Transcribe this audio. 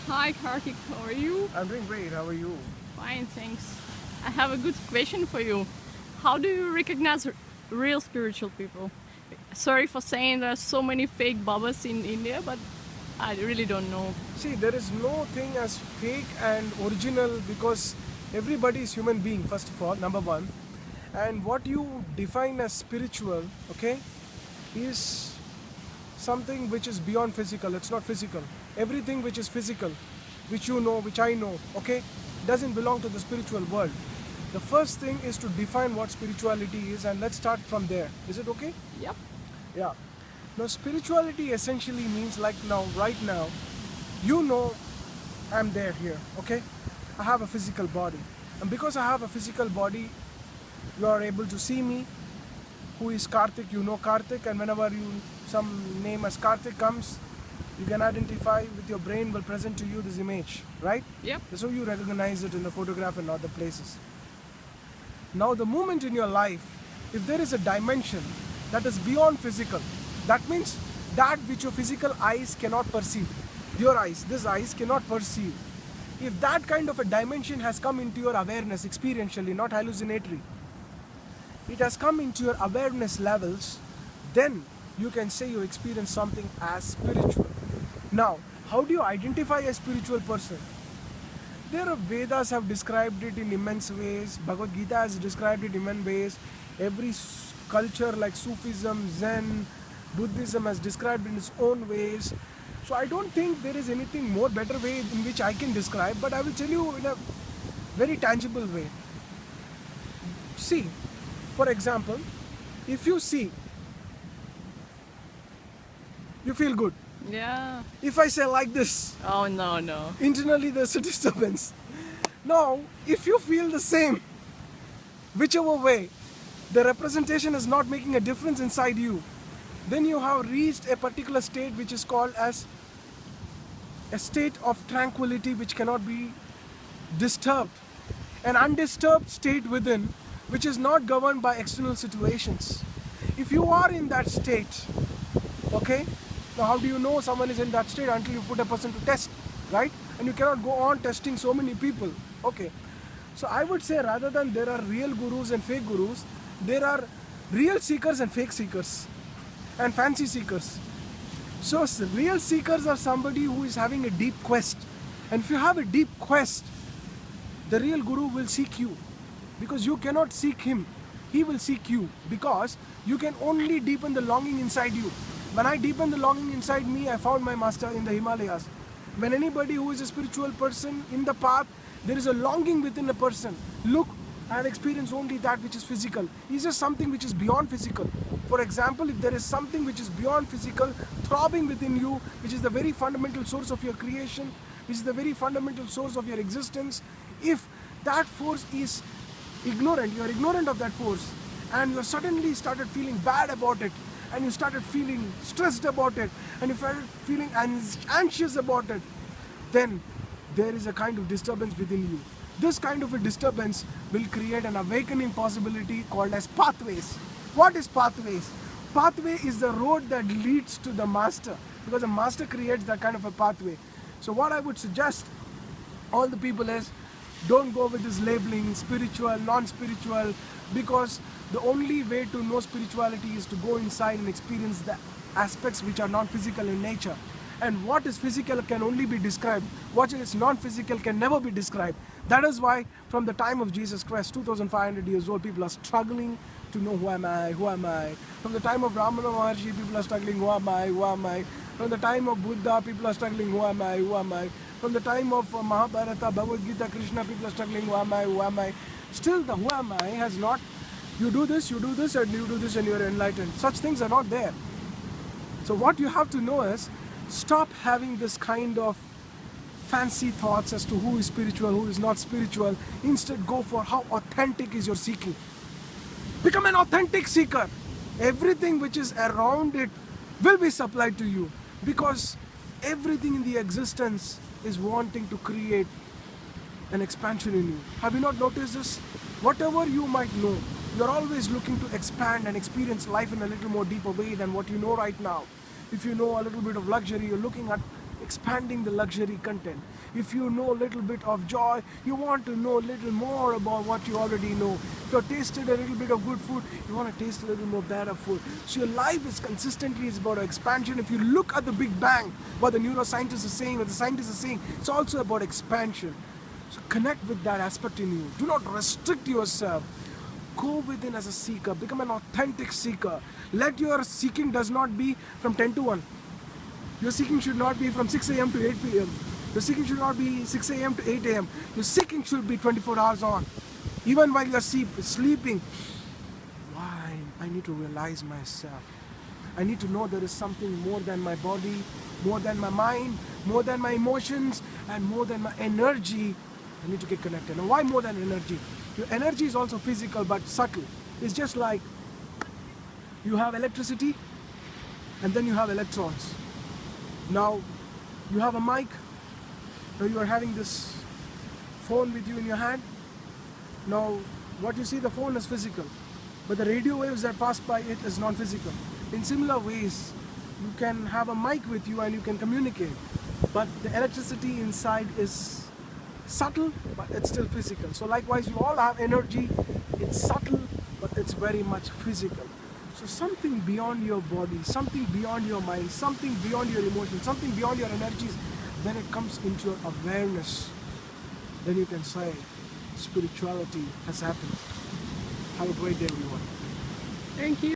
Hi Karthik, how are you? I'm doing great. How are you? Fine, thanks. I have a good question for you. How do you recognize real spiritual people? Sorry for saying there are so many fake babas in India, but I really don't know. See, there is no thing as fake and original because everybody is human being, first of all, number one. And what you define as spiritual, okay, is something which is beyond physical. It's not physical. Everything which is physical, which you know, which I know, okay, doesn't belong to the spiritual world. The first thing is to define what spirituality is, and let's start from there. Is it okay? Yep. Yeah. Now, spirituality essentially means like now, right now, you know I'm there here, okay? I have a physical body. And because I have a physical body, you are able to see me. Who is Karthik? You know Karthik, and whenever some name as Karthik comes, you can identify with your brain will present to you this image, right? Yep. So you recognize it in the photograph and other places. Now, the moment in your life, if there is a dimension that is beyond physical, that means that which your physical eyes cannot perceive. Your eyes, these eyes cannot perceive. If that kind of a dimension has come into your awareness experientially, not hallucinatory, it has come into your awareness levels, then you can say you experience something as spiritual. Now, how do you identify a spiritual person? There are Vedas have described it in immense ways. Bhagavad Gita has described it in immense ways. Every culture like Sufism, Zen, Buddhism has described in its own ways. So I don't think there is anything more better way in which I can describe, but I will tell you in a very tangible way. See, for example, if you see, you feel good. Yeah. If I say like this, Oh no, no. internally there's a disturbance. Now, if you feel the same, whichever way, the representation is not making a difference inside you, then you have reached a particular state which is called as a state of tranquility which cannot be disturbed. An undisturbed state within which is not governed by external situations. If you are in that state, okay, now how do you know someone is in that state until you put a person to test, right? And you cannot go on testing so many people, okay? So I would say rather than there are real gurus and fake gurus, there are real seekers and fake seekers and fancy seekers. So real seekers are somebody who is having a deep quest. And if you have a deep quest, the real guru will seek you because you cannot seek him. He will seek you because you can only deepen the longing inside you. When I deepen the longing inside me, I found my master in the Himalayas. When anybody who is a spiritual person in the path, there is a longing within a person. Look, I have experienced only that which is physical. Is there something which is beyond physical? For example, if there is something which is beyond physical, throbbing within you, which is the very fundamental source of your creation, which is the very fundamental source of your existence, if that force is ignorant, you are ignorant of that force, and you suddenly started feeling bad about it, and you started feeling stressed about it, and you started feeling anxious about it, then there is a kind of disturbance within you. This kind of a disturbance will create an awakening possibility called as pathways. What is pathways? Pathway is the road that leads to the master, because the master creates that kind of a pathway. So what I would suggest all the people is, don't go with this labeling spiritual, non-spiritual, because the only way to know spirituality is to go inside and experience the aspects which are non-physical in nature. And what is physical can only be described. What is non-physical can never be described. That is why from the time of Jesus Christ, 2500 years old, people are struggling to know who am I, who am I. From the time of Ramana Maharshi, people are struggling, who am I, who am I. From the time of Buddha, people are struggling, who am I, who am I. From the time of Mahabharata, Bhagavad Gita, Krishna, people are struggling, who am I, who am I. Still the who am I has not, you do this, and you do this and you are enlightened. Such things are not there. So what you have to know is, stop having this kind of fancy thoughts as to who is spiritual, who is not spiritual. Instead, go for how authentic is your seeking. Become an authentic seeker. Everything which is around it will be supplied to you, because everything in the existence is wanting to create an expansion in you. Have you not noticed this? Whatever you might know, you're always looking to expand and experience life in a little more deeper way than what you know right now. If you know a little bit of luxury, you're looking at expanding the luxury content. If you know a little bit of joy, you want to know a little more about what you already know. If you've tasted a little bit of good food, you want to taste a little more better food. So your life is consistently is about expansion. If you look at the Big Bang, what the neuroscientists are saying, what the scientists are saying, it's also about expansion. So connect with that aspect in you. Do not restrict yourself. Go within as a seeker. Become an authentic seeker. Let your seeking does not be from 10 to 1. Your seeking should not be from 6 a.m. to 8 p.m. Your seeking should not be 6 a.m. to 8 a.m. Your seeking should be 24 hours on. Even while you're sleeping. Why? I need to realize myself. I need to know there is something more than my body, more than my mind, more than my emotions, and more than my energy. I need to get connected. And why more than energy? Your energy is also physical but subtle. It's just like you have electricity and then you have electrons. Now you have a mic. Now you are having this phone with you in your hand. Now what you see, the phone is physical, but the radio waves that pass by it is non-physical. In similar ways, you can have a mic with you and you can communicate, but the electricity inside is subtle, but it's still physical. So likewise, you all have energy. It's subtle, but it's very much physical. So something beyond your body, something beyond your mind, something beyond your emotions, something beyond your energies, when it comes into your awareness, then you can say spirituality has happened. Have a great day, everyone. Thank you.